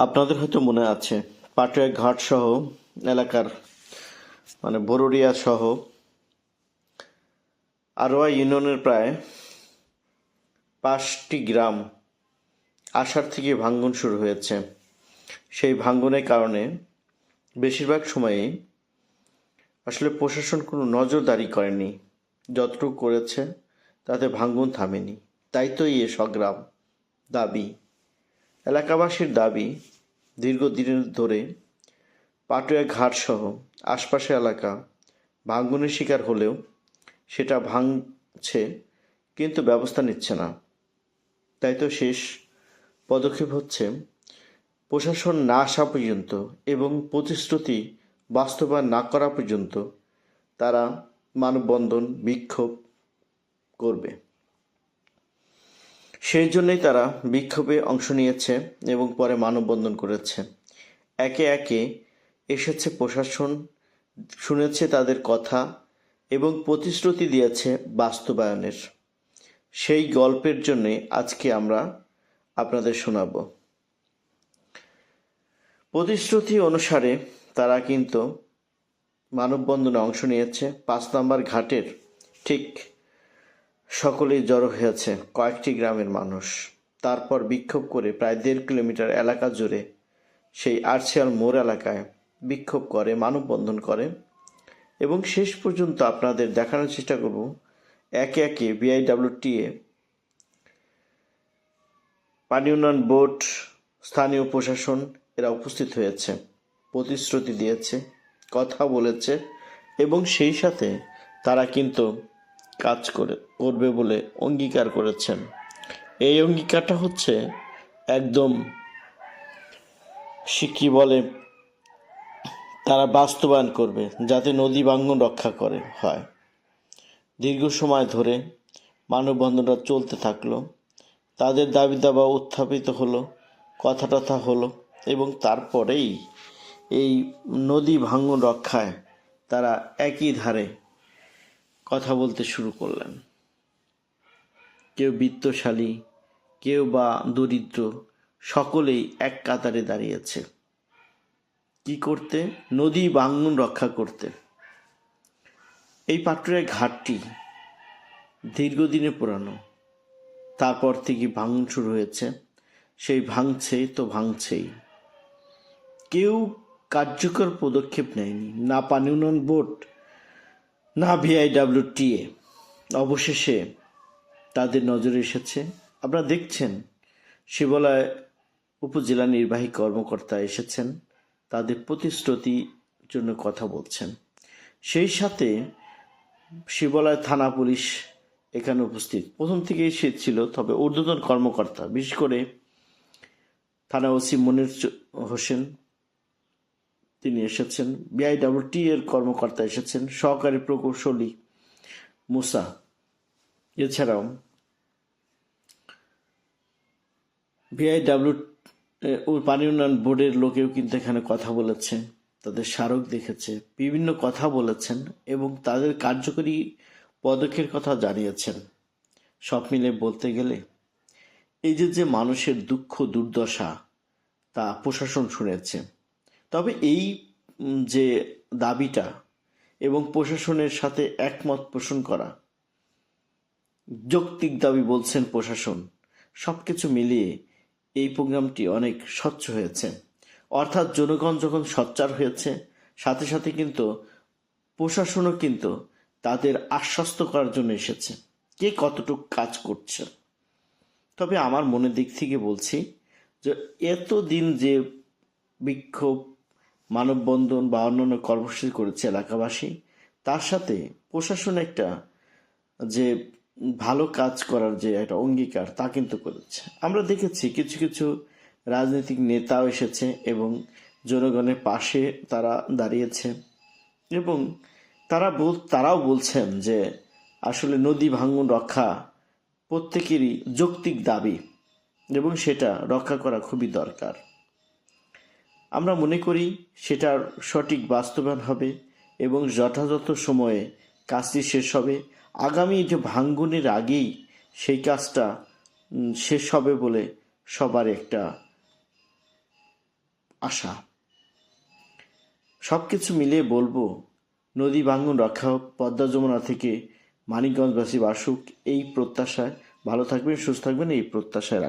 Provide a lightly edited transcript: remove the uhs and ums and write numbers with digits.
আপনাদের হয়তো মনে আছে পাটুয়া ঘাট সহ এলাকার বরুড়িয়া সহ আরোয়া ইউনিয়নের প্রায় 5টি গ্রাম আষাঢ় থেকে ভাঙন শুরু হয়েছে। সেই ভাঙনের কারণে বেশিরভাগ সময়েই আসলে প্রশাসন কোনো নজরদারি করেনি, যতটুকু করেছে তাতে ভাঙন থামেনি। তাই তো এই সংগ্রাম, দাবি, এলাকাবাসীর দাবি দীর্ঘদিনের ধরে পাটুয়া ঘাট সহ আশপাশের এলাকা ভাঙনের শিকার হলেও সেটা ভাঙছে কিন্তু ব্যবস্থা নিচ্ছে না। তাই তো শেষ পদক্ষেপ হচ্ছে প্রশাসন না আসা পর্যন্ত এবং প্রতিশ্রুতি বাস্তবায়ন না করা পর্যন্ত তারা মানববন্ধন বিক্ষোভ করবে। সেই জন্যই তারা বিক্ষোভে অংশ নিয়েছে এবং পরে মানববন্ধন করেছে। একে একে এসেছে প্রশাসন, শুনেছে তাদের কথা এবং প্রতিশ্রুতি দিয়েছে বাস্তবায়নের। সেই গল্পের জন্যে আজকে আমরা আপনাদের শোনাব। প্রতিশ্রুতি অনুসারে তারা কিন্তু মানববন্ধনে অংশ নিয়েছে। 5 নম্বর ঘাটের ঠিক সকলেই জড়ো হয়েছে, কয়েকটি গ্রামের মানুষ। তারপর বিক্ষোভ করে প্রায় 1.5 কিলোমিটার এলাকা জুড়ে সেই আরশিয়াল মোড় এলাকায় বিক্ষোভ করে, মানববন্ধন করে এবং শেষ পর্যন্ত আপনাদের দেখানোর চেষ্টা করব একে একে বিআইডব্লিউটিএ, পানি উন্নয়ন বোর্ড, স্থানীয় প্রশাসন এরা উপস্থিত হয়েছে, প্রতিশ্রুতি দিয়েছে, কথা বলেছে এবং সেই সাথে তারা কিন্তু কাজ করবে বলে অঙ্গীকার করেছেন। এই অঙ্গীকারটা হচ্ছে একদম কী বলে, তারা বাস্তবায়ন করবে যাতে নদী ভাঙন রক্ষা হয়। দীর্ঘ সময় ধরে মানববন্ধনটা চলতে থাকলো, তাদের দাবি দাবা উত্থাপিত হলো, কথা টথা হলো এবং তারপরেই এই নদী ভাঙন রক্ষায় তারা একই ধারে কথা বলতে শুরু করলেন। কেউ বিত্তশালী, কেউ বা দরিদ্র, সকলেই এক কাতারে দাঁড়িয়েছে। কি করতে? নদী ভাঙন রক্ষা করতে। এই পাটুয়া ঘাটটি দীর্ঘদিনে পুরানো, তারপর থেকে ভাঙন শুরু হয়েছে। সেই ভাঙছে তো ভাঙছেই, কেউ কার্যকর পদক্ষেপ নেয়নি, না পানি উন্নয়ন বোর্ড, না বিআইডব্লিউটিএ। অবশেষে তাদের নজরে এসেছে। আপনারা দেখছেন শিবালয় উপজেলা নির্বাহী কর্মকর্তা এসেছেন, তাদের প্রতিশ্রুতির জন্য কথা বলছেন। সেই সাথে শিবালয় থানা পুলিশ এখানে উপস্থিত, প্রথম থেকেই সে ছিল, তবে ঊর্ধ্বতন কর্মকর্তা বিশেষ করে থানা ওসি মনির হোসেন তিনি এসেছেন, বিআইডব্লিউটি এর কর্মকর্তা এসেছেন, সহকারী প্রকৌশলী মুসা, এছাড়াও পানি উন্নয়ন বোর্ডের লোকেও কিন্তু এখানে কথা বলেছে, তাদের স্মারক দেখেছে, বিভিন্ন কথা বলেছেন এবং তাদের কার্যকরী পদক্ষেপের কথা জানিয়েছেন। সব মিলে বলতে গেলে এই যে মানুষের দুঃখ দুর্দশা তা প্রশাসন শুনেছে। তবে এই যে দাবিটা এবং প্রশাসনের সাথে একমত পোষণ করা, যৌক্তিক দাবি বলছেন প্রশাসন, সব কিছু মিলিয়ে এই প্রোগ্রামটি অনেক স্বচ্ছ হয়েছে। অর্থাৎ জনগণ যখন সোচ্চার হয়েছে, সাথে সাথে কিন্তু প্রশাসনও কিন্তু তাদের আশ্বস্ত করার জন্য এসেছে কে কতটুকু কাজ করছে। তবে আমার মনের দিক থেকে বলছি যে এতদিন যে বিক্ষোভ, মানববন্ধন বা অন্যান্য কর্মসূচি করেছে এলাকাবাসী, তার সাথে প্রশাসন একটা যে ভালো কাজ করার যে একটা অঙ্গীকার তা কিন্তু করেছে। আমরা দেখেছি কিছু কিছু রাজনৈতিক নেতাও এসেছে এবং জনগণের পাশে তারা দাঁড়িয়েছে এবং তারাও বলছেন যে আসলে নদী ভাঙন রক্ষা প্রত্যেকেরই যৌক্তিক দাবি এবং সেটা রক্ষা করা খুবই দরকার। আমরা মনে করি সেটার সঠিক বাস্তবায়ন হবে এবং যথাযথ সময়ে কাজটি শেষ হবে। আগামী যে ভাঙনের আগেই সেই কাজটা শেষ হবে বলে সবার একটা আশা। সব কিছু মিলিয়ে বলবো, নদী ভাঙন রক্ষা হোক, পদ্মা যমুনা থেকে মানিকগঞ্জবাসী বাসুক, এই প্রত্যাশায় ভালো থাকবেন, সুস্থ থাকবেন, এই প্রত্যাশায় রাখ।